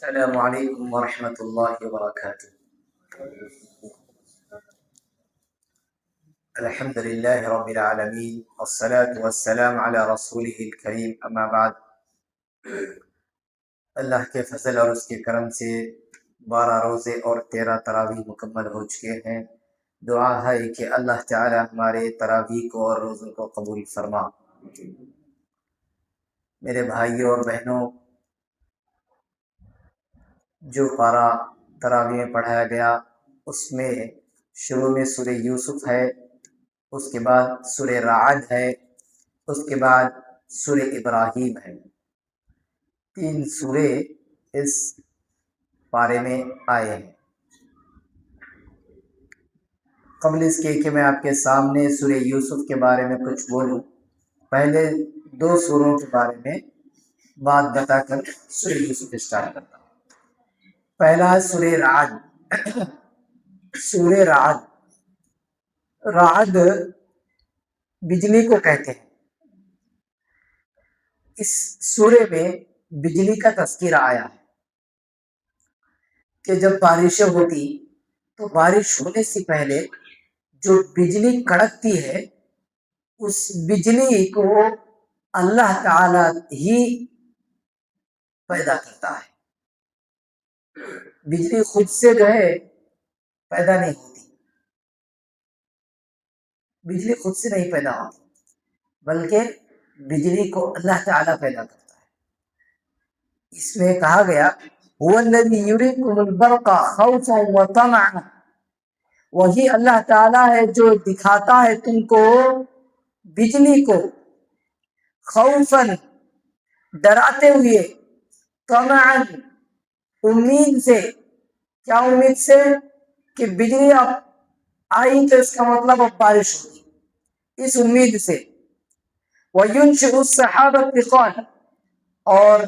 السلام علیکم ورحمۃ اللہ وبرکاتہ۔ الحمد للہ رب العالمین والصلاة والسلام علی رسولہ الکریم، اما بعد۔ اللہ کے فضل اور اس کے کرم سے 12 روزے اور 13 تراویح مکمل ہو چکے ہیں۔ دعا ہے کہ اللہ تعالی ہمارے تراویح کو اور روزوں کو قبول فرما۔ میرے بھائیوں اور بہنوں، جو پارہ تراویح میں پڑھایا گیا اس میں شروع میں سورہ یوسف ہے، اس کے بعد سورہ رعد ہے، اس کے بعد سورہ ابراہیم ہے۔ 3 سورے اس پارے میں آئے ہیں۔ قبل اس کے کہ میں آپ کے سامنے سورہ یوسف کے بارے میں کچھ بولوں، پہلے 2 سوروں کے بارے میں بات بتا کر سورہ یوسف اسٹارٹ کرتا ہوں۔ پہلا ہے سورہ رعد۔ سورہ رعد، رعد بجلی کو کہتے ہیں۔ اس سورے میں بجلی کا تذکرہ آیا ہے کہ جب بارشیں ہوتی تو بارش ہونے سے پہلے جو بجلی کڑکتی ہے اس بجلی کو اللہ تعالی ہی پیدا کرتا ہے۔ بجلی خود سے جو ہے پیدا نہیں ہوتی، بجلی خود سے نہیں پیدا ہوتی، بلکہ بجلی کو اللہ تعالی پیدا کرتا ہے۔ اس میں کہا گیا هو الذی یریکم البرق خوفا وطمعا، وہی اللہ تعالی ہے جو دکھاتا ہے تم کو بجلی کو خوفا ڈراتے ہوئے، طمعا امید سے۔ کیا امید سے؟ کہ بجلی اب آئی تو اس کا مطلب اب بارش ہوگی، اس امید سے۔ وَيُنشِئُ السَّحَابَ الثِّقَالَ، اور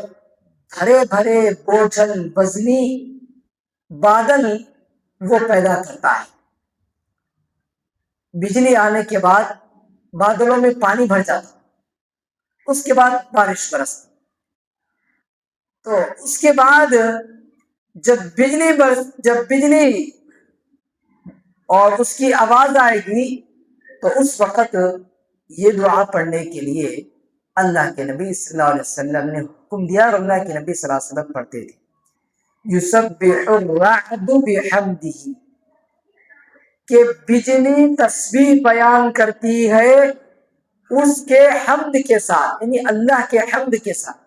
بھرے بھرے بوجھل وزنی بادل وہ پیدا کرتا ہے۔ بجلی آنے کے بعد بادلوں میں پانی بھر جاتا، اس کے بعد بارش برستی۔ تو اس کے بعد جب بجلی اور اس کی آواز آئے گی تو اس وقت یہ دعا پڑھنے کے لیے اللہ کے نبی صلی اللہ علیہ وسلم نے حکم دیا، اور اللہ کے نبی صلی اللہ علیہ وسلم پڑھتے تھے یسبح الرعد بحمدہ، کہ بجلی تسبیح بیان کرتی ہے اس کے حمد کے ساتھ، یعنی اللہ کے حمد کے ساتھ۔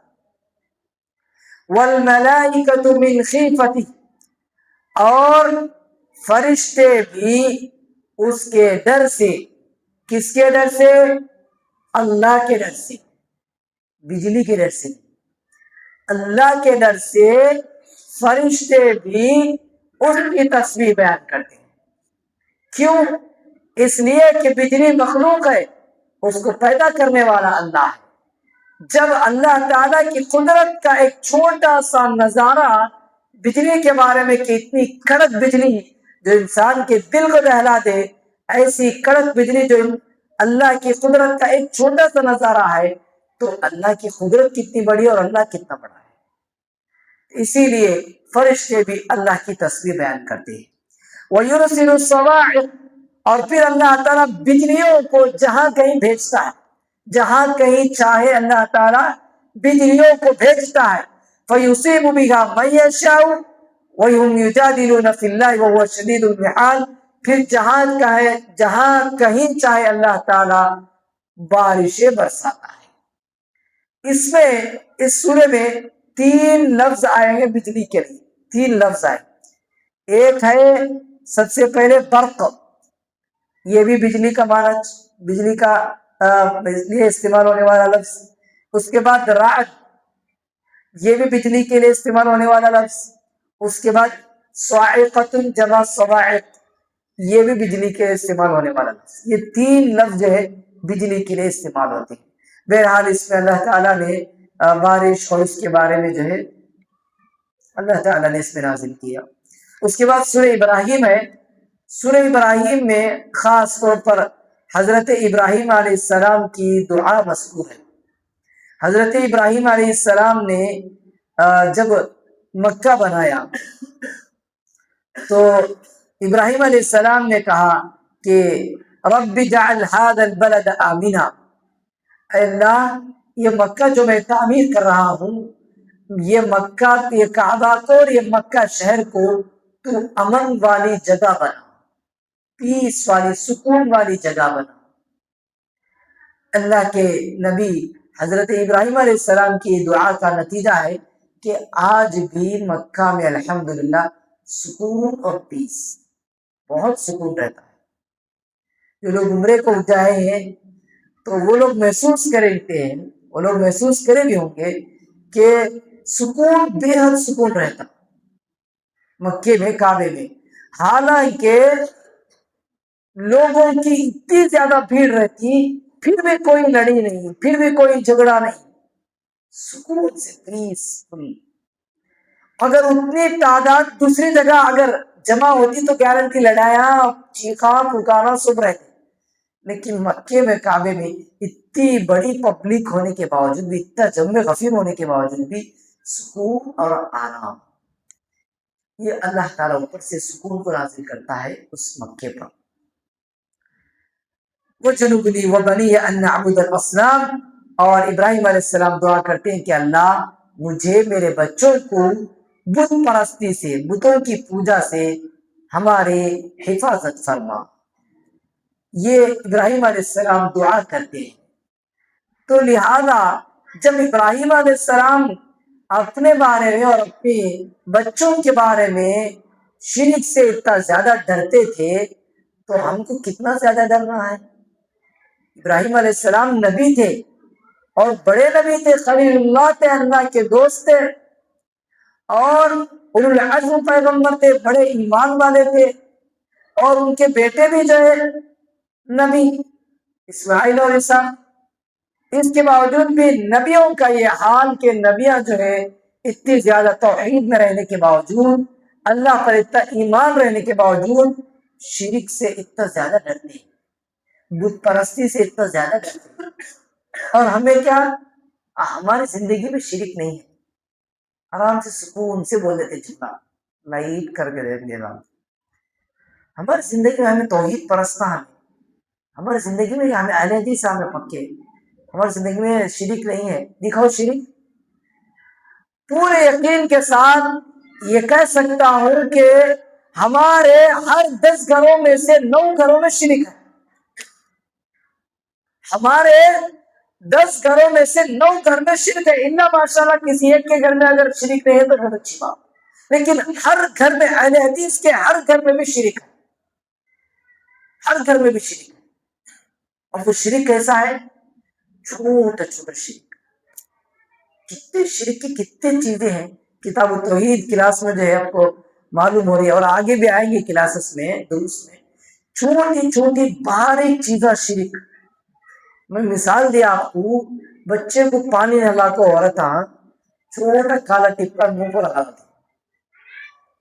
والملائکۃ من خیفتہ، اور فرشتے بھی اس کے ڈر سے۔ کس کے ڈر سے؟ اللہ کے ڈر سے، بجلی کے ڈر سے، اللہ کے ڈر سے فرشتے بھی اس کی تسبیح بیان کرتے ہیں۔ کیوں؟ اس لیے کہ بجلی مخلوق ہے، اس کو پیدا کرنے والا اللہ ہے۔ جب اللہ تعالیٰ کی قدرت کا ایک چھوٹا سا نظارہ بجلی کے بارے میں کہ اتنی کڑک بجلی جو انسان کے دل کو دہلا دے، ایسی کڑک بجلی جو اللہ کی قدرت کا ایک چھوٹا سا نظارہ ہے، تو اللہ کی قدرت کتنی بڑی اور اللہ کتنا بڑا ہے۔ اسی لیے فرشتے بھی اللہ کی تسبیح بیان کرتے ہیں۔ وَيُرْسِلُ الصَّوَاعِقَ، اور پھر اللہ تعالیٰ بجلیوں کو جہاں کہیں بھیجتا ہے، جہاں کہیں چاہے اللہ تعالیٰ بجلیوں کو بھیجتا ہے۔ فَيُصِيبُ بِهَا مَن يَشَاءُ وَهُمْ يُجَادِلُونَ فِي اللَّهِ وَهُوَ شَدِيدُ الْمِحَالِ، پھر جہاں کہیں چاہے اللہ تعالیٰ بارشیں برساتا ہے۔ اس میں اس سورے میں 3 لفظ آئے ہیں بجلی کے لیے، 3 لفظ آئے۔ ایک ہے سب سے پہلے برق، یہ بھی بجلی کا معنی، بجلی کا لیے استعمال ہونے والا لفظ۔ اس کے بعد رعد، یہ بھی بجلی کے لیے استعمال ہونے والا لفظ۔ اس کے بعد صاعقۃ جمع صواعق، یہ بھی بجلی کے استعمال ہونے والا لفظ۔ یہ 3 لفظ جو ہے بجلی کے لیے استعمال ہوتے ہیں۔ بہرحال اس میں اللہ تعالیٰ نے بارش اور اس کے بارے میں جو ہے اللہ تعالیٰ نے اس میں نازل کیا۔ اس کے بعد سورہ ابراہیم ہے۔ سورہ ابراہیم میں خاص طور پر حضرت ابراہیم علیہ السلام کی دعا مذکور ہے۔ حضرت ابراہیم علیہ السلام نے جب مکہ بنایا تو ابراہیم علیہ السلام نے کہا کہ رب جعل هذا البلد آمنا، اے اللہ یہ مکہ جو میں تعمیر کر رہا ہوں، یہ مکہ، یہ کعبہ کو اور یہ مکہ شہر کو تو امن والی جگہ بنا، پیس والی، سکون والی جگہ بنا۔ اللہ کے نبی حضرت ابراہیم علیہ السلام کی دعا کا نتیجہ ہے کہ آج بھی مکہ میں الحمدللہ سکون اور پیس، بہت سکون رہتا ہے۔ جو لوگ عمرے کو جائے ہیں تو وہ لوگ محسوس کرتے ہیں، وہ لوگ محسوس کرے بھی ہوں گے کہ سکون، بے حد سکون رہتا مکے میں، کعبے میں، حالانکہ لوگوں کی اتنی زیادہ بھیڑ رہتی، پھر بھی کوئی لڑی نہیں، پھر بھی کوئی جھگڑا نہیں، سکون سے پیس فل۔ اگر اتنی تعداد دوسری جگہ اگر جمع ہوتی تو گارنٹی لڑایا، چیخا پکارا سب رہتے، لیکن مکے میں، کعبے میں اتنی بڑی پبلک ہونے کے باوجود بھی، اتنا جم غفیر ہونے کے باوجود بھی سکون اور آرام، یہ اللہ تعالیٰ اوپر سے سکون کو نازل کرتا ہے اس مکے پر۔ وَجُنُبْنِي وَبَنِيَّ أَن نَّعْبُدَ الْأَصْنَامَ، اور ابراہیم علیہ السلام دعا کرتے ہیں کہ اللہ مجھے، میرے بچوں کو بت پرستی سے، بتوں کی پوجا سے ہمارے حفاظت فرما۔ یہ ابراہیم علیہ السلام دعا کرتے ہیں۔ تو لہذا جب ابراہیم علیہ السلام اپنے بارے میں اور اپنے بچوں کے بارے میں شرک سے اتنا زیادہ ڈرتے تھے تو ہم کو کتنا زیادہ ڈرنا ہے۔ ابراہیم علیہ السلام نبی تھے اور بڑے نبی تھے، خلیل اللہ تھے، اللہ کے دوست تھے، اور اولو العزم پیغمبر تھے، بڑے ایمان والے تھے، اور ان کے بیٹے بھی جو ہے نبی اسماعیل اور عیسیٰ۔ اس کے باوجود بھی نبیوں کا یہ حال کہ نبیاں جو ہے اتنی زیادہ توحید میں رہنے کے باوجود، اللہ پر اتنا ایمان رہنے کے باوجود شرک سے اتنا زیادہ ڈرتے ہیں، بت پرستی سے اتنا زیادہ ڈرتے ہیں۔ اور ہمیں کیا، ہماری زندگی میں شرک نہیں ہے، آرام سے سکون سے بول دیتے جتنا لائٹ کر کے دیکھ دینا۔ ہماری زندگی میں ہمیں توحید پرستہ ہے، ہماری زندگی میں ہمیں اہل حدیث ہمیں پکے، ہماری زندگی میں شرک نہیں ہے۔ دکھاؤ شرک، پورے یقین کے ساتھ یہ کہہ سکتا ہوں کہ ہمارے ہر 10 گھروں میں سے 9 گھروں میں شرک ہے، ہمارے 10 گھروں میں سے 9 گھر میں شرک ہے۔ الا ماشاءاللہ کسی ایک کے گھر میں اگر شرک نہیں ہے تو بہت اچھی بات، لیکن ہر گھر میں، اہل حدیث کے ہر گھر میں بھی شرک ہے، ہر گھر میں بھی شرک ہے۔ اور وہ شرک کیسا ہے؟ چھوٹا چھوٹا شرک، کتنے شرک کی کتنے چیزیں ہیں۔ کتاب التوحید کلاس میں جو ہے آپ کو معلوم ہو رہی ہے، اور آگے بھی آئیں گے کلاسز میں، دروس میں، چھوٹی چھوٹی باریک چیزیں شرک۔ میں مثال دیا آپ کو، بچے کو پانی نہلا کو عورتاں چھوٹا کالا ٹپا منہ کو لگا دیتی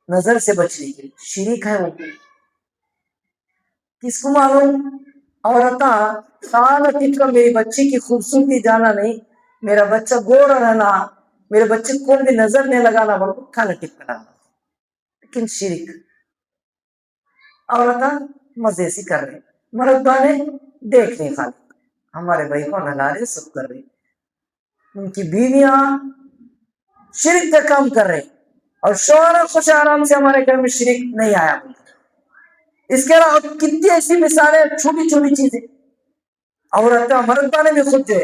نظر سے بچنے کے لیے، شرک ہے وہ۔ کس کو معلوم؟ عورتاں کالا ٹپا، میری بچی کی خوبصورتی جانا نہیں، میرا بچہ گورا رہنا، میرے بچے کو بھی نظر نہیں لگانا، بولو کالا ٹپا لگانا، لیکن شرک۔ عورتاں مزے سے کر رہے، مرد والے دیکھ رہے، خالی ہمارے بھائی کو نہلا رہے، سب کر رہے، ان کی بیویاں شرک کا کام کر رہے، اور شوہر خوش آرام سے ہمارے گھر میں شرک نہیں آیا۔ اس کے علاوہ کتنی ایسی مثالیں، چھوٹی چھوٹی چیزیں۔ عورتیں، مرد والے بھی خود جو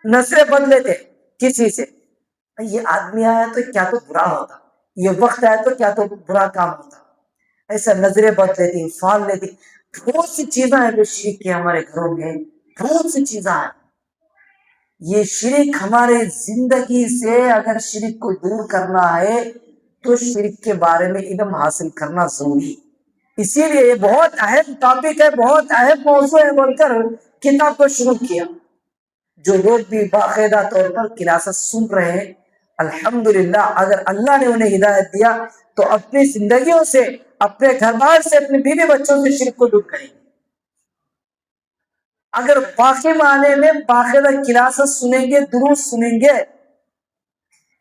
نظریں بدلے تھے کسی سے، یہ آدمی آیا تو کیا تو برا ہوتا، یہ وقت آیا تو کیا تو برا کام ہوتا، ایسا نظریں بدلے تھی، فال لیتی، بہت سی چیزیں ہیں جو شرک کی ہمارے گھروں میں، بہت سی چیزیں ہیں۔ یہ شرک ہمارے زندگی سے، اگر شرک کو دور کرنا ہے تو شرک کے بارے میں علم حاصل کرنا ضروری، اسی لیے یہ بہت اہم ٹاپک ہے، بہت اہم موضوع ہے بول کر کتاب کو شروع کیا۔ جو لوگ بھی باقاعدہ طور پر کلاسز سن رہے ہیں، الحمدللہ اگر اللہ نے انہیں ہدایت دیا تو اپنی زندگیوں سے، اپنے گھر بار سے، اپنے بیوی بچوں سے شرک کو دور کریں گے۔ اگر باقی معنی میں باقاعدہ کلاسز سنیں گے، دروس سنیں گے،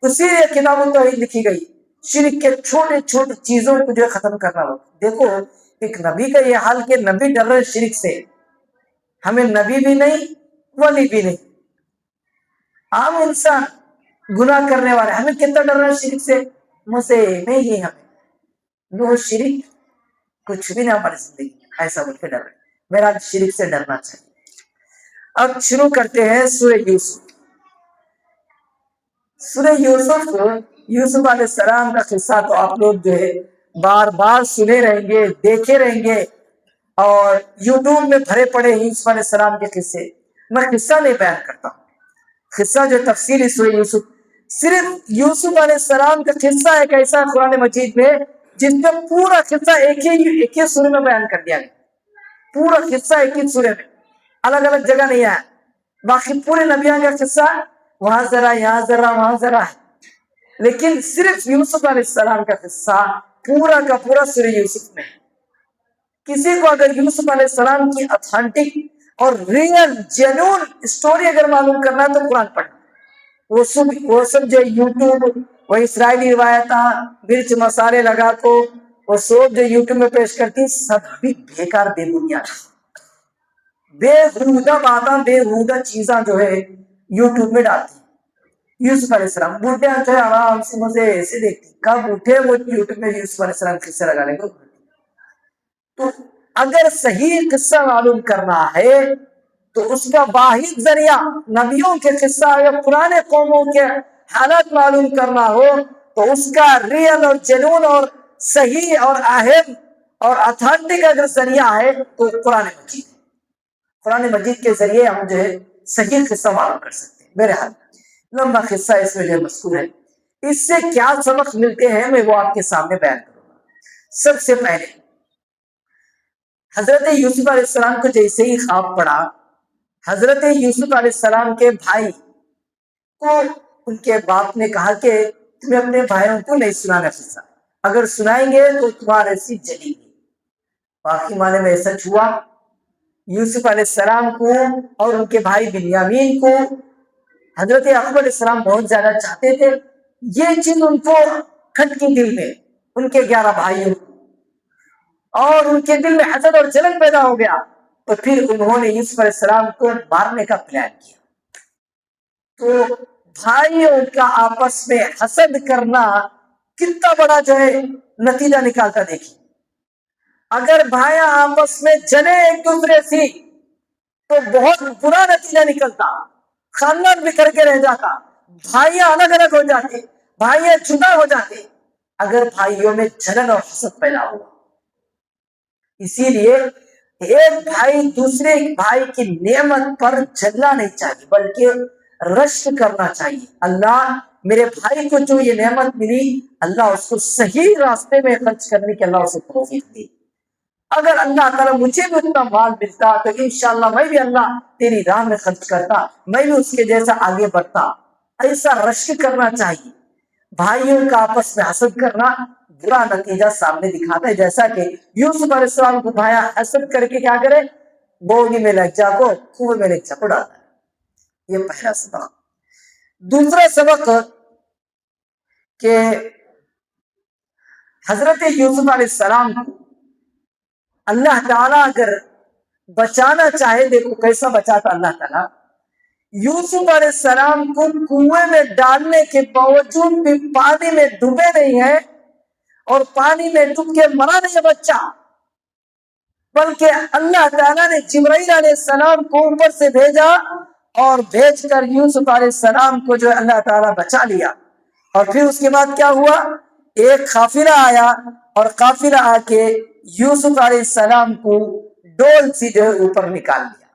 اسی لیے کتاب التوحید لکھی گئی، شرک کے چھوٹے چھوٹے چیزوں کو جو ہے ختم کرنا ہو۔ دیکھو ایک نبی کا یہ حال کہ نبی ڈر رہے شرک سے، ہمیں نبی بھی نہیں ولی بھی نہیں، عام انسان گناہ کرنے والے، ہمیں کتنا ڈر رہا ہے شرک سے؟ مجھے نہیں، ہمیں وہ شرک کچھ بھی نہ ہماری زندگی ایسا بول کے ڈر رہے، میرا شرک سے ڈرنا چاہیے۔ اب شروع کرتے ہیں سورہ یوسف۔ سورہ یوسف علیہ السلام کا قصہ تو آپ لوگ جو ہے بار بار سنے رہیں گے، دیکھے رہیں گے، اور یوٹیوب میں بھرے پڑے یوسف علیہ السلام کے قصے۔ میں قصہ نہیں بیان کرتا ہوں، قصہ جو تفصیلی سورہ یوسف، صرف یوسف علیہ السلام کا قصہ ایک ایسا قرآن مجید میں جس میں پورا قصہ ایک ہی سورہ میں بیان کر دیا گیا، پورا قصہ ایک ہی سورہ میں، الگ الگ جگہ نہیں ہے۔ باقی پورے نبیوں کا قصہ وہاں ذرا یہاں ذرا وہاں ذرا ہے، لیکن صرف یوسف علیہ السلام کا قصہ پورا کا پورا سورہ یوسف میں ہے۔ کسی کو اگر یوسف علیہ السلام کی اتھینٹک اور ریئل جینون اسٹوری اگر معلوم کرنا ہے تو قرآن پڑھنا۔ وہ سب جو یوٹیوب، وہ اسرائیلی روایت مرچ مسالے لگا کو وہ سب جو یوٹیوب میں پیش کرتی، سب بھی بیکار بے بنیاد بےہودہ باتاں، بےہودہ چیزاں جو ہے یوٹیوب میں ڈالتی۔ یوسف علیہ السلام بوٹے جو ہے آرام سے مزے ایسے دیکھتی، کب اٹھے وہ یوٹیوب میں یوسف علیہ السلام قصے لگانے کو۔ تو اگر صحیح قصہ معلوم کرنا ہے تو اس کا واحد ذریعہ نبیوں کے قصہ یا پرانے قوموں کے حالات معلوم کرنا ہو تو اس کا ریئل اور جنون اور صحیح اور اہم اور اتھینٹک اگر ذریعہ ہے تو قرآن مجید۔ قرآن مجید کے ذریعے ہم جو ہے صحیح قصہ معلوم کر سکتے ہیں۔ میرے حال لمبا قصہ اس میں جو مذکور ہے، اس سے کیا سبق ملتے ہیں میں وہ آپ کے سامنے بیان کروں گا۔ سب سے پہلے حضرت یوسف علیہ السلام کو جیسے ہی خواب پڑا، حضرت یوسف علیہ السلام کے بھائی کو ان کے باپ نے کہا کہ تمہیں اپنے بھائیوں کو نہیں سنانا قصہ، اگر سنائیں گے تو تمہارے سی جلی گی۔ باقی معنی میں سچ ہوا، یوسف علیہ السلام کو اور ان کے بھائی بنیامین کو حضرت یعقوب علیہ السلام بہت زیادہ چاہتے تھے، یہ چیز ان کو کھٹکی دل میں، ان کے 11 بھائیوں کو، اور ان کے دل میں حسد اور جلن پیدا ہو گیا، تو پھر انہوں نے یوسف علیہ السلام کو مارنے کا پلان کیا۔ تو بھائیوں کا آپس میں حسد کرنا کتنا بڑا جو ہے نتیجہ نکالتا دیکھیے۔ اگر بھائیاں آپس میں جلے ایک دوسرے سے تو بہت برا نتیجہ نکلتا، خاندان بکھر کے رہ جاتا، بھائیاں الگ الگ ہو جاتے، بھائیاں جدا ہو جاتے اگر بھائیوں میں جلن اور حسد پیدا ہوا۔ اسی لیے ایک بھائی دوسرے بھائی کی نعمت پر جلنا نہیں چاہیے بلکہ رشک کرنا چاہیے، اللہ میرے بھائی کو جو یہ نعمت ملی، اللہ اس کو صحیح راستے میں خرچ کرنے کی اللہ اسے توفیق دی۔ اگر اللہ تعالیٰ مجھے بھی اتنا مال ملتا تو انشاءاللہ میں بھی اللہ تیری راہ میں خرچ کرتا، میں بھی اس کے جیسا آگے بڑھتا۔ ایسا رشک کرنا چاہیے۔ بھائیوں کا آپس میں حسد کرنا برا نتیجہ سامنے دکھاتا ہے، جیسا کہ یوسف علیہ السلام کو بھائی حسد کر کے کیا کرے، بوگی میں لگ جا کو کنویں میں لگ جا کو ڈالتا ہے۔ یہ پہلا سبق۔ دوسرا سبق کہ حضرت یوسف علیہ السلام کو اللہ تعالیٰ اگر بچانا چاہے، دیکھو کیسا بچاتا اللہ تعالیٰ۔ یوسف علیہ السلام کو کنویں میں ڈالنے کے باوجود بھی پانی میں ڈوبے نہیں ہیں اور پانی میں ڈوب کے مرا نہیں بچہ، بلکہ اللہ تعالیٰ نے جبرائیل علیہ السلام کو اوپر سے بھیجا اور بھیج کر یوسف علیہ السلام کو جو اللہ تعالیٰ بچا لیا۔ اور پھر اس کے بعد کیا ہوا، ایک قافلہ آیا اور قافلہ آ کے یوسف علیہ السلام کو ڈول سے جو ہے اوپر نکال لیا،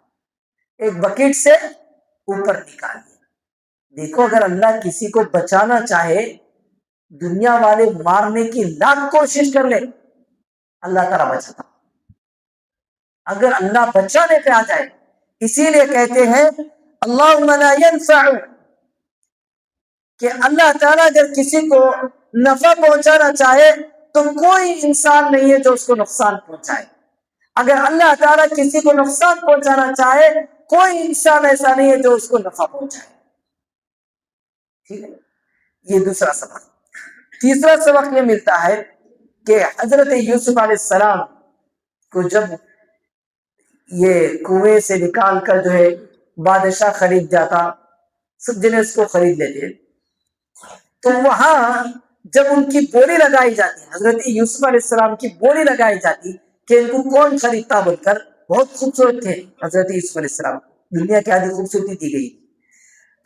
ایک بکیٹ سے اوپر نکال لیا۔ دیکھو اگر اللہ کسی کو بچانا چاہے، دنیا والے مارنے کی لاکھ کوشش کر لے، اللہ تعالیٰ بچاتا۔ اگر اللہ بچانے پہ آ جائے، اسی لیے کہتے ہیں اللہم لا ينفع، کہ اللہ تعالیٰ اگر کسی کو نفع پہنچانا چاہے تو کوئی انسان نہیں ہے جو اس کو نقصان پہنچائے، اگر اللہ تعالیٰ کسی کو نقصان پہنچانا چاہے کوئی انسان ایسا نہیں ہے جو اس کو نفع پہنچائے۔ ٹھیک ہے، یہ دوسرا سبق. تیسرا سبق یہ ملتا ہے کہ حضرت یوسف علیہ السلام کو جب یہ کنویں سے نکال کر جو ہے بادشاہ خرید جاتا، سب جنے اس کو خرید لیتے، تو وہاں جب ان کی بولی لگائی جاتی، حضرت یوسف علیہ السلام کی بولی لگائی جاتی کہ ان کو کون خریدتا بول کر، بہت خوبصورت تھے حضرت یوسف علیہ السلام، دنیا کی آدھی خوبصورتی دی گئی.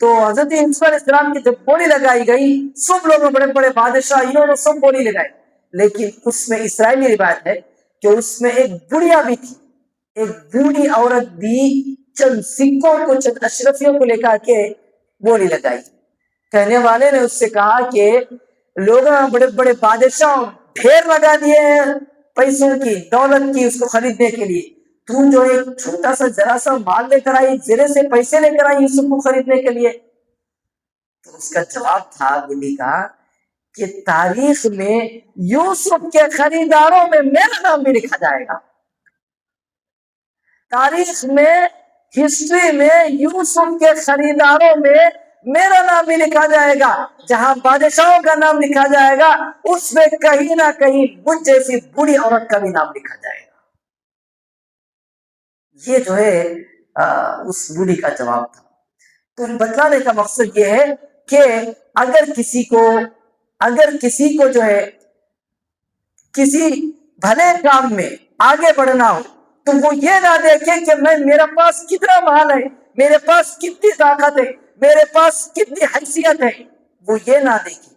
تو حضرت یوسف علیہ السلام کی جب بولی لگائی گئی، سب لوگوں بڑے بڑے بادشاہ انہوں نے سب بولی لگائی، لیکن اس میں اسرائیلی روایت ہے کہ اس میں ایک بڑھیا بھی تھی، ایک بوڑھی عورت بھی چند سکوں کو، چند اشرفیوں کو لے کر کے بولی لگائی. کہنے والے نے اس سے کہا کہ لوگوں بڑے بڑے بادشاہ ڈھیر لگا دیے ہیں پیسوں کی، دولت کی، اس کو خریدنے کے لیے، تو جو ایک چھوٹا سا ذرا سا مال لے کر آئی، ذرے سے پیسے لے کر آئی یوسف کو خریدنے کے لیے. تو اس کا جواب تھا بولی کا کہ تاریخ میں یوسف کے خریداروں میں میرا نام بھی لکھا جائے گا، تاریخ میں، ہسٹری میں یوسف کے خریداروں میں میرا نام بھی لکھا جائے گا. جہاں بادشاہوں کا نام لکھا جائے گا اس میں کہیں نہ کہیں مجھ جیسی بوڑھی عورت کا بھی نام لکھا جائے گا. یہ جو ہے اس بوڑھی کا جواب تھا. تو بتلانے کا مقصد یہ ہے کہ اگر کسی کو جو ہے کسی بھلے کام میں آگے بڑھنا ہو تو وہ یہ نہ دیکھے کہ میرے پاس کتنا مال ہے، میرے پاس کتنی طاقت ہے، میرے پاس کتنی حیثیت ہے، وہ یہ نہ دیکھے،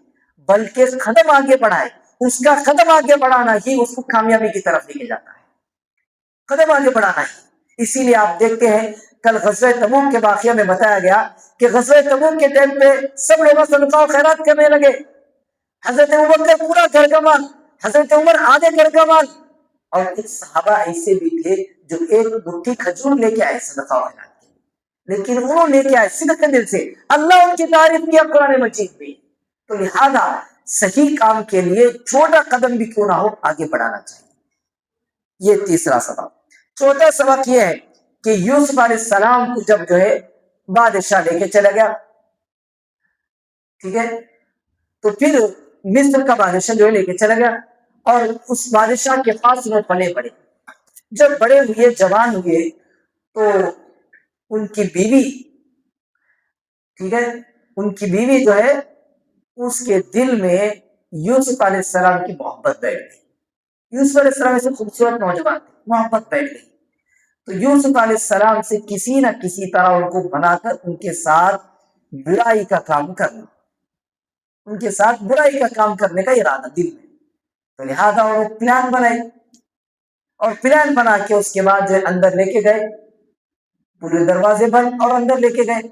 بلکہ قدم آگے بڑھائے. اس کا قدم آگے بڑھانا ہی اس کو کامیابی کی طرف لے کے جاتا ہے، قدم آگے بڑھانا ہی. اسی لیے آپ دیکھتے ہیں کل غزوہ تبوک کے واقعہ میں بتایا گیا کہ غزوہ تبوک کے ٹائم پہ سب لوگ صدقہ و خیرات کرنے لگے. حضرت ابوبکر پورا گھر کا مال، حضرت عمر آدھے گھر کا مال، اور کچھ صحابہ ایسے بھی تھے جو ایک مٹھی کھجور لے کے آئے صدقہ و خیرات کے، لیکن وہ لے کے آئے صدق دل سے. اللہ ان کی تعریف کیا قرآن مجید میں. تو لہذا صحیح کام کے لیے چھوٹا قدم بھی کیوں نہ ہو آگے بڑھانا چاہیے. یہ تیسرا سبق. چوتھا سبق یہ ہے کہ یوسف علیہ السلام کو جب جو ہے بادشاہ لے کے چلا گیا، ٹھیک ہے، تو پھر مصر کا بادشاہ جو ہے لے کے چلا گیا، اور اس بادشاہ کے پاس وہ پلے بڑے. جب بڑے ہوئے، جوان ہوئے، تو ان کی بیوی، ٹھیک ہے، ان کی بیوی جو ہے اس کے دل میں یوسف علیہ السلام کی محبت بیٹھ گئی. یوسف علیہ السلام سے خوبصورت نوجوان تھے، محبت بیٹھ گئی. تو یوسف علیہ السلام سے کسی نہ کسی طرح ان کو بنا کر ان کے ساتھ برائی کا کام کرنا، ان کے ساتھ برائی کا کام کرنے کا ارادہ دل میں. تو لہٰذا وہ پلان بنائی، اور پلان بنا کے اس کے بعد جو اندر لے کے گئے، پورے دروازے بند اور اندر لے کے گئے.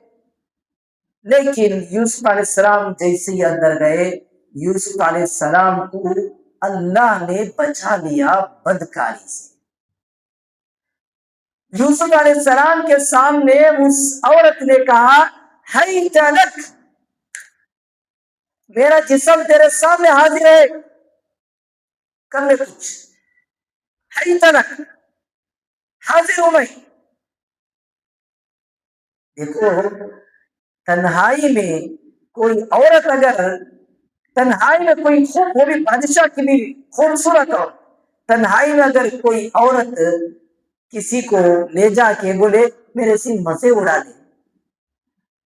لیکن یوسف علیہ السلام جیسے ہی اندر گئے، یوسف علیہ السلام کو اللہ نے بچا لیا بدکاری سے. یوسف علیہ السلام کے سامنے اس عورت نے کہا، حیت لک، میرا جسم تیرے سامنے حاضر ہے، کر لے کچھ. حیت لک، حاضر ہوں میں. دیکھو، تنہائی میں کوئی عورت، اگر تنہائی میں کوئی وہ بھی بادشاہ کی بھی خوبصورت عورت، تنہائی میں اگر کوئی عورت کسی کو لے جا کے بولے میرے سے مزے اڑا دے،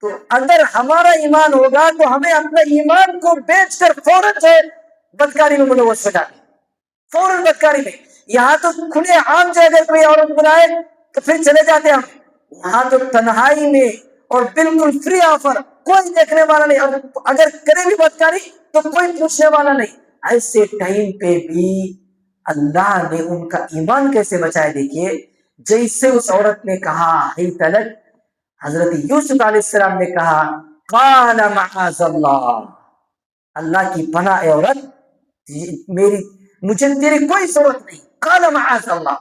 تو اگر ہمارا ایمان ہوگا تو ہمیں اپنے ایمان کو بیچ کر فوراً سے بدکاری میں ملوث ہو جاتے، فوراً بدکاری میں. یہاں تو کھلے عام جو اگر کوئی عورت بلائے تو پھر چلے جاتے ہم. وہاں تو تنہائی میں اور بالکل فری آفر، کوئی دیکھنے والا نہیں، اگر کرے بھی بدکاری تو کوئی پوچھنے والا نہیں. ایسے ٹائم پہ بھی اللہ نے ان کا ایمان کیسے بچائے. دیکھیے، جیسے اس عورت نے کہا ہی تلک، حضرت یوسف علیہ السلام نے کہا قال معاذ اللہ، اللہ کی پناہ اے عورت، مجھے تیری کوئی ضرورت نہیں. قال معاذ اللہ،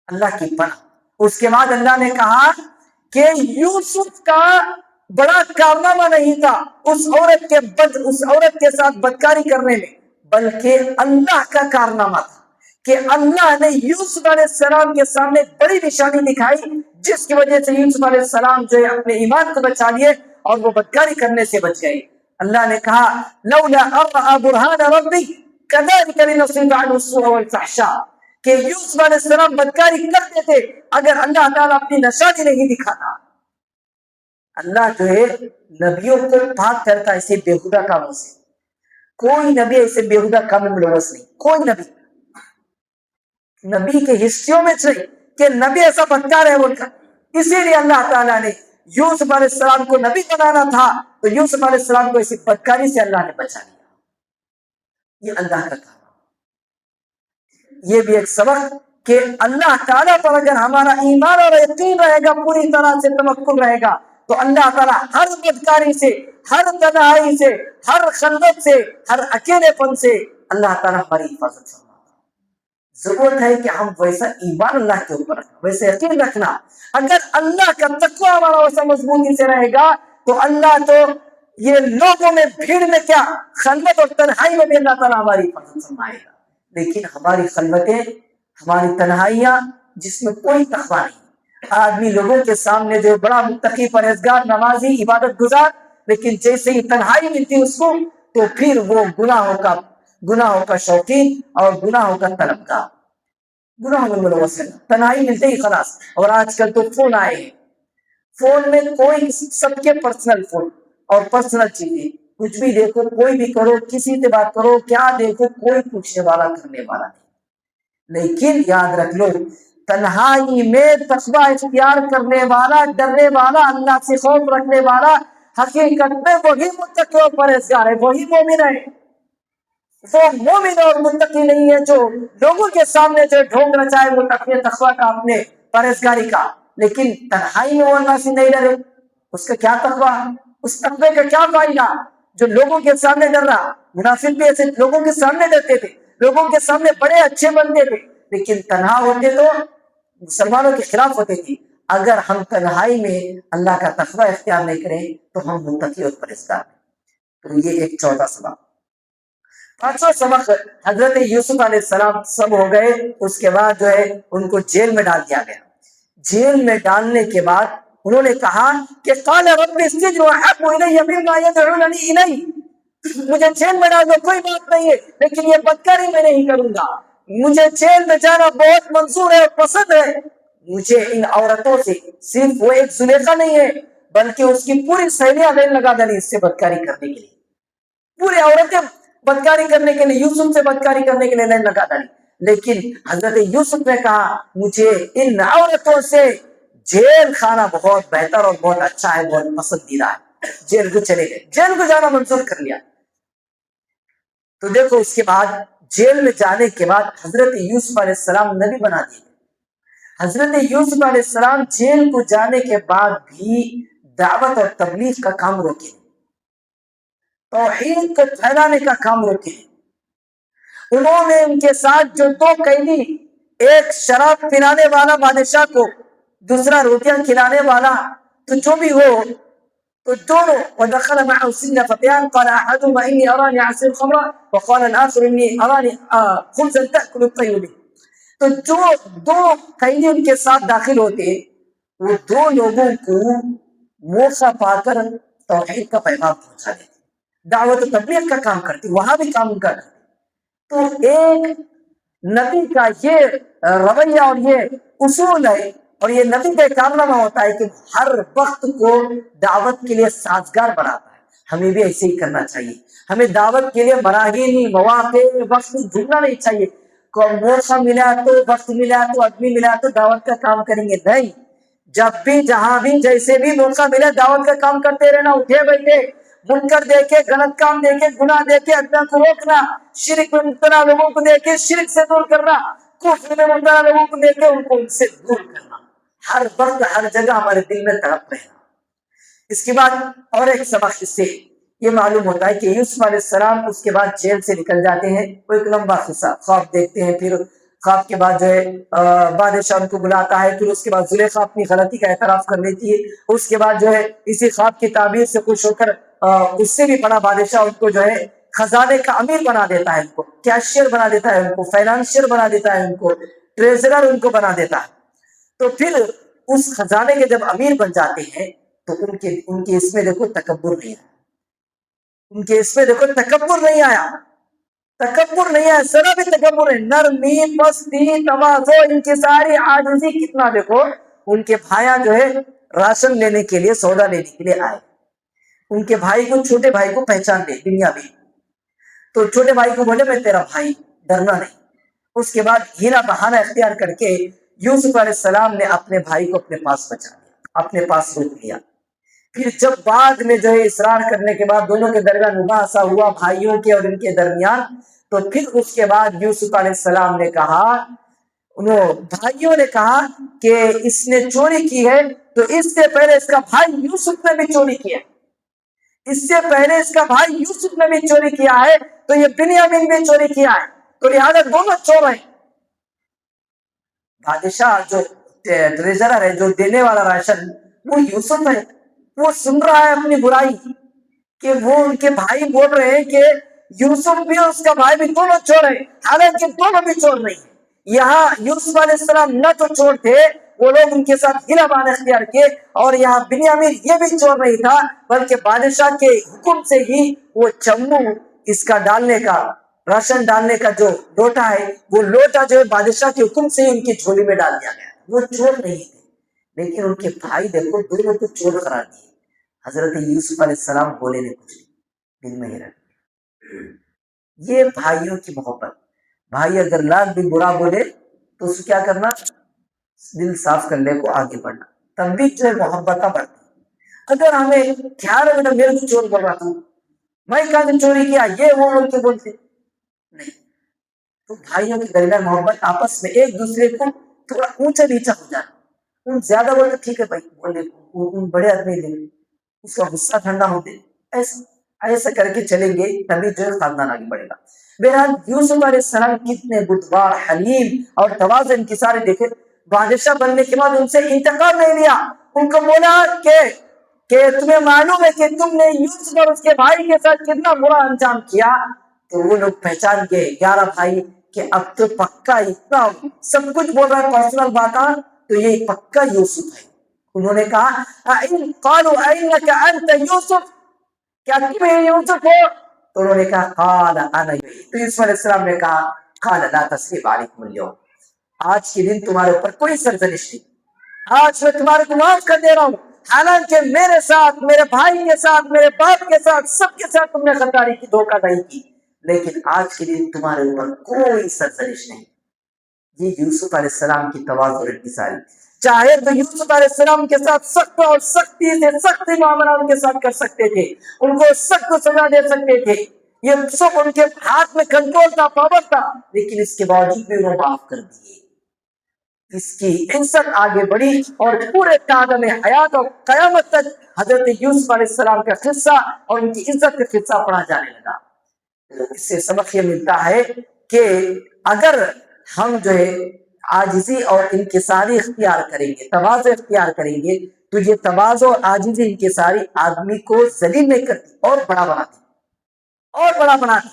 اللہ کی پناہ. اس کے بعد اللہ نے کہا کہ یوسف کا بڑا کارنامہ نہیں تھا اس عورت کے ساتھ بدکاری کرنے میں، بلکہ اللہ کا کارنامہ تھا کہ اللہ نے یوسف علیہ السلام کے سامنے بڑی نشانی دکھائی، جس کی وجہ سے یوسف علیہ السلام جو ہے اپنے ایمان کو بچا لیے اور وہ بدکاری کرنے سے بچ گئے. اللہ نے کہا لولا ارأى برهان ربی كذلك لنصرف عنه السوء والفحشاء کہ یوسف علیہ السلام بدکاری کرتے تھے اگر اللہ تعالیٰ اپنی نشانی نہیں دکھاتا. اللہ جو ہے نبیوں کو پاک کرتا ہے اسے بےہودہ کاموں سے. کوئی نبی ایسے بےہودہ کام میں ملوث نہیں. کوئی نبی کے ہسٹریوں میں سے کہ نبی ایسا بدکار ہے بول کر. اسی لیے اللہ تعالیٰ نے یوسف علیہ السلام کو نبی بنانا تھا تو یوسف علیہ السلام کو اسی بدکاری سے اللہ نے بچا لیا. یہ اللہ کا کام. یہ بھی ایک سبق کہ اللہ تعالیٰ پر اگر ہمارا ایمان اور یقین رہے گا, پوری طرح سے تمکن رہے گا, تو اللہ تعالیٰ ہر بدکاری سے, ہر تنہائی سے, ہر خلوت سے, ہر اکیلے پن سے اللہ تعالیٰ ہماری حفاظت فرماتا. ضرورت ہے کہ ہم ویسا ایمان اللہ کے اوپر رکھنا, ویسے یقین رکھنا. اگر اللہ کا تقویٰ ہمارا ویسا مضبوطی سے رہے گا تو اللہ تو یہ لوگوں میں بھیڑ میں کیا, خلوت اور تنہائی میں بھی اللہ تعالیٰ ہماری حفاظت فرمائے گا. لیکن ہماری خلوتیں, ہماری تنہائیاں جس میں کوئی تقویٰ نہیں, آدمی لوگوں کے سامنے جو بڑا متقی پرہیزگار نمازی عبادت گزار, لیکن جیسے ہی تنہائی ملتی اس کو تو پھر وہ گناہوں کا شوقین اور گناہوں کا طلبگار, گناہوں میں ملوث ہے. تنہائی ملتے ہی خلاص. اور آج کل تو فون آئے ہیں, فون میں کوئی سب کے پرسنل فون اور پرسنل چیزیں, کچھ بھی دیکھو, کوئی بھی کرو, کسی سے بات کرو, کیا دیکھو, کوئی پوچھنے والا کرنے والا نہیں. لیکن یاد رکھ لو, تنہائی میں تقویٰ اختیار کرنے والا, ڈرنے والا, اللہ سے خوف رکھنے والا حقیقت میں وہی متقی اور پرہیزگار ہے, وہی مومن ہے. وہ مومن اور متقی نہیں ہے جو لوگوں کے سامنے جو ڈھونگ رچائے وہ اپنے تقویٰ کا, اپنے پرہیزگاری کا, لیکن تنہائی میں وہ اللہ سے نہیں ڈرے. اس کا کیا تقویٰ, اس تقوی کا کیا فائدہ جو لوگوں کے سامنے ڈر رہا. منافق بھی ایسے لوگوں کے سامنے ڈرتے تھے, لوگوں کے سامنے بڑے اچھے بنتے تھے, لیکن تنہا ہوتے تو مسلمانوں کے خلاف ہوتے تھے. اگر ہم تنہائی میں اللہ کا تقویٰ اختیار نہیں کریں تو ہم متقی اور پرہیزگار ہیں. تو یہ ایک چوتھا سبق. پانچواں سبق, حضرت یوسف علیہ السلام سب ہو گئے, اس کے بعد جو ہے ان کو جیل میں ڈال دیا گیا. جیل میں ڈالنے کے بعد انہوں نے کہا کہ قال رب السجن احب الی مما یدعوننی الیہ, مجھے جیل میں ڈال دو کوئی بات نہیں ہے, لیکن یہ بدکاری میں نہیں کروں گا. مجھے جیل میں جانا بہت منظور ہے, پسند ہے. مجھے ان عورتوں سے, صرف وہ ایک زلیخا نہیں ہے بلکہ اس کی پوری سہیلیاں لائن لگا دیں اس سے بدکاری کرنے کے لیے, پوری عورتیں بدکاری کرنے کے لیے, یوسف سے بدکاری کرنے کے لیے لائن لگا دیں. لیکن حضرت یوسف نے کہا مجھے ان عورتوں سے جیل خانہ بہت بہتر اور بہت اچھا ہے, بہت پسندیدہ ہے. جیل کو چلے گئے, جیل کو جانا منظور کر لیا. تو دیکھو اس کے بعد جیل میں جانے کے بعد حضرت یوسف علیہ السلام نبی بنا دیے. حضرت یوسف علیہ السلام جیل کو جانے کے بعد بھی دعوت اور تبلیغ کا کام روکے, توحید کو پھیلانے کا کام روکے. انہوں نے ان کے ساتھ جو دو قیدی, ایک شراب پلانے والا بادشاہ کو, دوسرا روٹیاں کھلانے والا, تو جو بھی ہو تو دونوں, ودخل معه السجن فتيان قال احدهما اني اراني اعصر خمرا وقال الاخر اني اراني خبزا تاكل الطير. تو جو دو قیدی ان کے ساتھ داخل ہوتے وہ دو لوگوں کو موقع پا کر توحید کا پیغام پہنچا دیتے, دعوت و تبلیغ کا کام کرتے, وہاں بھی کام ان کا کرتے. تو ایک نبی کا یہ رویہ اور یہ اصول ہے, اور یہ نبی کا کارنامہ ہوتا ہے کہ ہر وقت کو دعوت کے لیے سازگار بناتا ہے. ہمیں بھی ایسے ہی کرنا چاہیے. ہمیں دعوت کے لیے مراحل, مواقع, وقت ڈھونڈنا نہیں چاہیے. موقع ملا تو, وقت ملا تو, آدمی ملا تو دعوت کا کام کریں گے, نہیں. جب بھی, جہاں بھی, جیسے بھی موقع ملے دعوت کا کام کرتے رہنا. اٹھے بیٹھے منکر دیکھے, غلط کام دیکھے, گناہ دیکھے, اللہ کو روکنا, شرک میں مبتلا لوگوں کو دیکھے شرک سے دور کرنا, کفر میں مبتلا لوگوں کو دیکھے ان کو ان سے دور کرنا. ہر وقت ہر جگہ ہمارے دل میں تڑپ رہنا. اس کے بعد اور ایک سبق اس سے یہ معلوم ہوتا ہے کہ یوسف علیہ السلام اس کے بعد جیل سے نکل جاتے ہیں. وہ ایک لمبا قصہ, خواب دیکھتے ہیں, پھر خواب کے بعد جو ہے بادشاہ ان کو بلاتا ہے, پھر اس کے بعد زلیخا اپنی غلطی کا اعتراف کر لیتی ہے. اس کے بعد جو ہے اسی خواب کی تعبیر سے خوش ہو کر اس سے بھی بڑا بادشاہ ان کو جو ہے خزانے کا امیر بنا دیتا ہے, ان کو کیشیئر بنا دیتا ہے, ان کو فائنانشیئر بنا دیتا ہے, ان کو ٹریزرر ان کو بنا دیتا ہے. تو پھر اس خزانے کے جب امیر بن جاتے ہیں تو ان کے اس میں دیکھو تکبر نہیں ہے. ان کے اس میں دیکھو تکبر نہیں آیا، تکبر نہیں ہے، ذرا بھی تکبر ہے، نرمی، پستی، تواضع، انکساری، عاجزی، کتنا دیکھو ان کے بھائیاں جو ہے راشن لینے کے لیے، سودا لینے کے لیے آئے، ان کے بھائی کو، چھوٹے بھائی کو پہچان لے دنیا بھی، تو چھوٹے بھائی کو بولے میں تیرا بھائی، ڈرنا نہیں۔ اس کے بعد ہیلا بہانہ اختیار کر کے یوسف علیہ السلام نے اپنے بھائی کو اپنے پاس بچا لیا، اپنے پاس روک لیا۔ پھر جب بعد میں جو ہے اصرار کرنے کے بعد دونوں کے درمیان مباحثہ ہوا، بھائیوں کے اور ان کے درمیان، تو پھر اس کے بعد یوسف علیہ السلام نے کہا، انہوں بھائیوں نے کہا کہ اس نے چوری کی ہے، تو اس سے پہلے اس کا بھائی یوسف نے بھی چوری کیا، اس سے پہلے اس کا بھائی یوسف نے بھی چوری کیا ہے، تو یہ بنیامین بھی چوری کیا ہے، تو لہٰذا دونوں چور ہیں۔ بادشاہ جو ٹریجرر ہے، جو دینے والا راشن، وہ یوسف ہے، وہ سن رہا ہے اپنی برائی کہ وہ ان کے بھائی بول رہے ہیں کہ یوسف بھی اور اس کا بھائی بھی دونوں چور ہیں، حالانکہ دونوں بھی چور نہیں ہیں۔ یہاں یوسف علیہ السلام نہ تو چور تھے، وہ لوگ ان کے ساتھ ہیلا بہانہ اختیار کیے، اور یہاں بنیامین یہ بھی چور نہیں تھا، بلکہ بادشاہ کے حکم سے ہی وہ چمو اس کا ڈالنے کا، راشن ڈالنے کا جو لوٹا ہے، وہ لوٹا جو ہے بادشاہ کے حکم سے ہی ان کی جھولی میں ڈال دیا گیا۔ وہ چور نہیں تھے، لیکن ان کے بھائی دیکھو دونوں کو چور قرار دیے۔ حضرت یوسف علیہ السلام بولے نہیں کچھ، دل میں ہی رکھ، یہ بھائیوں کی محبت۔ بھائی اگر لاکھ بھی برا بولے تو اس کو کیا کرنا، دل صاف کرنے کو آگے بڑھنا، تب بھی جو محبت بڑھتی۔ اگر ہمیں خیال ہے بیٹا میرے کو چور بول رہا تھا، میں کہاں سے چوری کیا، یہ وہ بول کے بولتے نہیں، تو بھائیوں کے درمیان محبت، آپس میں ایک دوسرے کو تھوڑا اونچا نیچا ہو جانا، ان زیادہ بولتے ٹھیک ہے بھائی بولے، ان بڑے آدمی لے، اس کا غصہ ٹھنڈا ہوتے، ایسا کر کے چلیں گے تبھی جو خاندان آگے بڑھے گا۔ بہرحال یوسف علیہ السلام کتنے بردبار، حلیم اور تواضع انکساری دیکھے۔ بادشاہ بننے کے بعد ان سے انتقام نہیں لیا، ان کو بولا کہ تمہیں معلوم ہے کہ تم نے یوسف اور اس کے بھائی کے ساتھ کتنا برا انجام کیا، تو وہ لوگ پہچان گئے 11 بھائی کہ اب تو پکا اتنا سب کچھ بول رہا ہے پرسنل باتاں، تو یہ پکا یوسف ہے۔ انہوں نے کہا قالوا اینک انت یوسف، کیا تم ہی یوسف ہو؟ تو انہوں نے کہا قال انا یوسف۔ تو یوسف علیہ السلام نے کہا قال لا تثریب علیکم اليوم، آج کے دن تمہارے اوپر کوئی سرزنش نہیں، آج میں تمہارے کو معاف کر دے رہا ہوں، حالانکہ میرے ساتھ، میرے بھائی کے ساتھ، میرے باپ کے ساتھ، سب کے ساتھ تم نے غداری کی، دھوکہ دہی کی، لیکن آج کے دن تمہارے اوپر کوئی سرزنش نہیں۔ یہ یوسف علیہ السلام کی تواضع اور انکساری۔ چاہے تو یوسف علیہ السلام کے ساتھ سخت اور سختی سے سختی معاملہ ان کے ساتھ کر سکتے تھے، ان کو سخت سزا دے سکتے تھے، یہ سب ان کے ہاتھ میں کنٹرول تھا، پاور تھا، لیکن اس کے باوجود بھی وہ معاف کر دیے۔ اس کی عزت آگے بڑھی اور پورے عالم حیات اور قیامت تک حضرت یوسف علیہ السلام کا قصہ اور ان کی عزت کا قصہ پڑھا جانے لگا۔ اس سے سبق یہ ملتا ہے کہ اگر ہم جو ہے عاجزی اور انکساری اختیار کریں گے، تواضع اختیار کریں گے، تو یہ تواضع اور عاجزی انکساری آدمی کو ذلیل نہیں کرتی اور بڑا بناتی، اور بڑا بناتی۔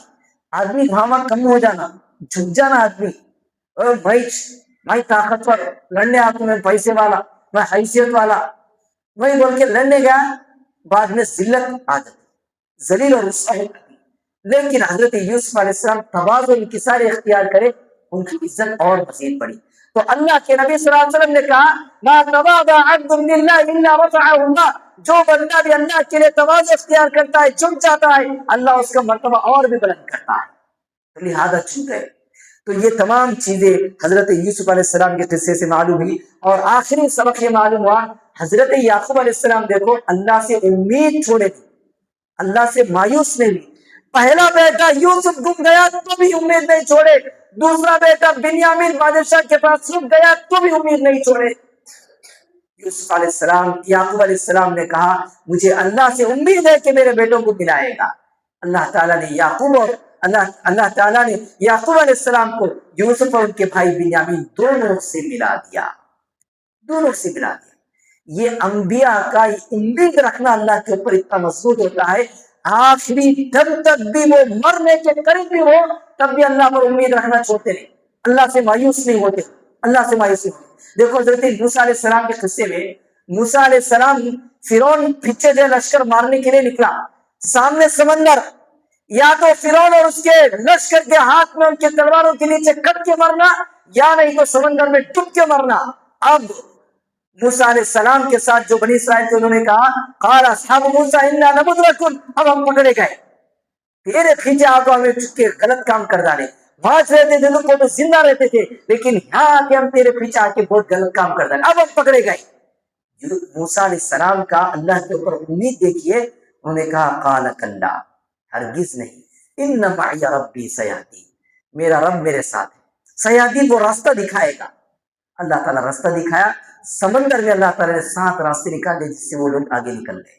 آدمی دھاما کم ہو جانا، جھک جانا، آدمی میں طاقتور، لڑنے آتا ہوں، میں پیسے والا، میں حیثیت والا، وہی بول کے لڑنے گیا، بعد میں ذلت آ جاتی، ذلیل اور رسوا ہوتی۔ لیکن حضرت یوسف علیہ السلام تواضع اور انکساری اختیار کرے، ان کی عزت اور مزید بڑھی۔ تو اللہ کے نبی صلی اللہ علیہ وسلم نے کہا ما تواضع عبد للہ الا رفعہ اللہ، جو بندہ بھی اللہ کے لیے تواضع اختیار کرتا ہے، جھک جاتا ہے، اللہ اس کا مرتبہ اور بھی بلند کرتا ہے۔ تو لہذا جھک گئے۔ تو یہ تمام چیزیں حضرت یوسف علیہ السلام کے قصے سے معلوم ہوئی۔ اور آخری سبق یہ معلوم ہوا، حضرت یعقوب علیہ السلام دیکھو اللہ سے امید چھوڑے تھے، اللہ سے مایوس نہیں ہوئی۔ پہلا بیٹا یوسف گم گیا تو بھی امید نہیں چھوڑے، دوسرا بیٹا بنیامین بادشاہ کے پاس رک گیا تو بھی امید نہیں چھوڑے۔ یوسف علیہ السلام، یعقوب علیہ السلام نے کہا مجھے اللہ سے امید ہے کہ میرے بیٹوں کو ملائے گا۔ اللہ تعالیٰ نے اللہ تعالیٰ نے یعقوب علیہ السلام کو یوسف اور ان کے بھائی بنیامین دونوں سے ملا دیا، دونوں سے ملا دیا۔ یہ انبیاء کا امید رکھنا اللہ کے اوپر اتنا مضبوط ہوتا ہے، آخری دم تک بھی وہ مرنے کے قریب بھی ہو تب بھی اللہ پر امید رکھنا چھوڑتے نہیں، اللہ سے مایوس نہیں ہوتے، اللہ سے مایوس نہیں ہوتے۔ دیکھو حضرت موسیٰ علیہ السلام کے قصے میں، موسیٰ علیہ السلام فرعون پیچھے سے لشکر مارنے کے لیے نکلا، سامنے سمندر، یا تو فرعون اور اس کے لشکر کے ہاتھ میں ان کے تلواروں کے نیچے کٹ کے مرنا، یا نہیں تو سمندر میں ڈب کے مرنا۔ اب موسیٰ علیہ السلام کے ساتھ جو بنی اسرائیل تھے انہوں نے کہا قال اصحاب موسیٰ انا لمدرکون، اب ہم پکڑے گئے، تیرے پیچھے آ تو ہمیں چکے غلط کام کر ڈالے، وہاں سے رہتے تھے لوگ تو زندہ رہتے تھے، لیکن یہاں آ کے ہم تیرے پیچھے آ کے بہت غلط کام کر ڈالے، اب ہم پکڑے گئے۔ موسیٰ علیہ السلام کا اللہ کے اوپر امید دیکھیے، انہوں نے کہا قال کلا، ہرگز نہیں، ان معی ربی سیہدین، میرا رب میرے ساتھ ہے، سیہدین وہ راستہ دکھائے گا۔ اللہ تعالیٰ راستہ دکھایا، سمندر میں اللہ تعالیٰ نے 7 راستے نکالے جس سے وہ لوگ آگے نکل گئے۔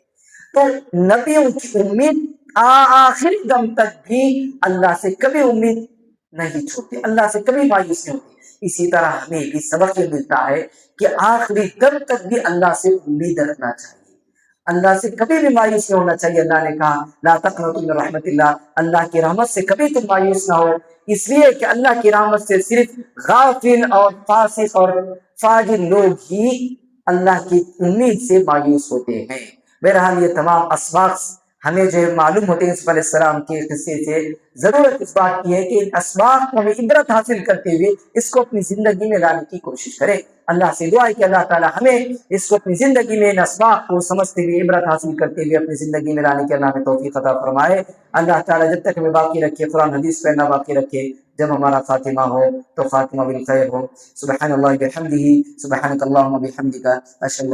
تو نبیوں کی امید آخری دم تک بھی اللہ سے کبھی امید نہیں چھوڑتے، اللہ سے کبھی مایوس نہیں ہوتے۔ اسی طرح ہمیں بھی سبق یہ ملتا ہے کہ آخری دم تک بھی اللہ سے امید رکھنا چاہیے، اللہ سے کبھی بھی مایوس نہیں ہونا چاہیے۔ اللہ نے کہا لا تقنطوا من رحمت اللہ، اللہ کی رحمت سے کبھی تم مایوس نہ ہو، اس لیے کہ اللہ کی رحمت سے صرف غافل اور فاسق اور فاجر لوگ ہی اللہ کی امید سے مایوس ہوتے ہیں۔ بہرحال یہ تمام اسباق ہمیں جو معلوم ہوتے ہیں یوسف علیہ السلام کے قصے سے، ضرورت اس بات کی ہے کہ ان اسباق کو ہمیں عبرت حاصل کرتے ہوئے اس کو اپنی زندگی میں لانے کی کوشش کریں۔ اللہ سے دعا ہے کہ اللہ تعالی ہمیں اس کو اپنی زندگی میں ان اسباق کو سمجھتے ہوئے عبرت حاصل کرتے ہوئے اپنی زندگی میں لانے کے اللہ ہمیں توفیق عطا فرمائے۔ اللہ تعالی جب تک ہمیں باقی رکھے، قرآن حدیث پہ نہ باقی رکھے، جب ہمارا خاتمہ ہو تو خاتمہ بالخیر ہو۔ سبحان اللہ بحمدہ، سبحانک اللہم بحمدک، اشہد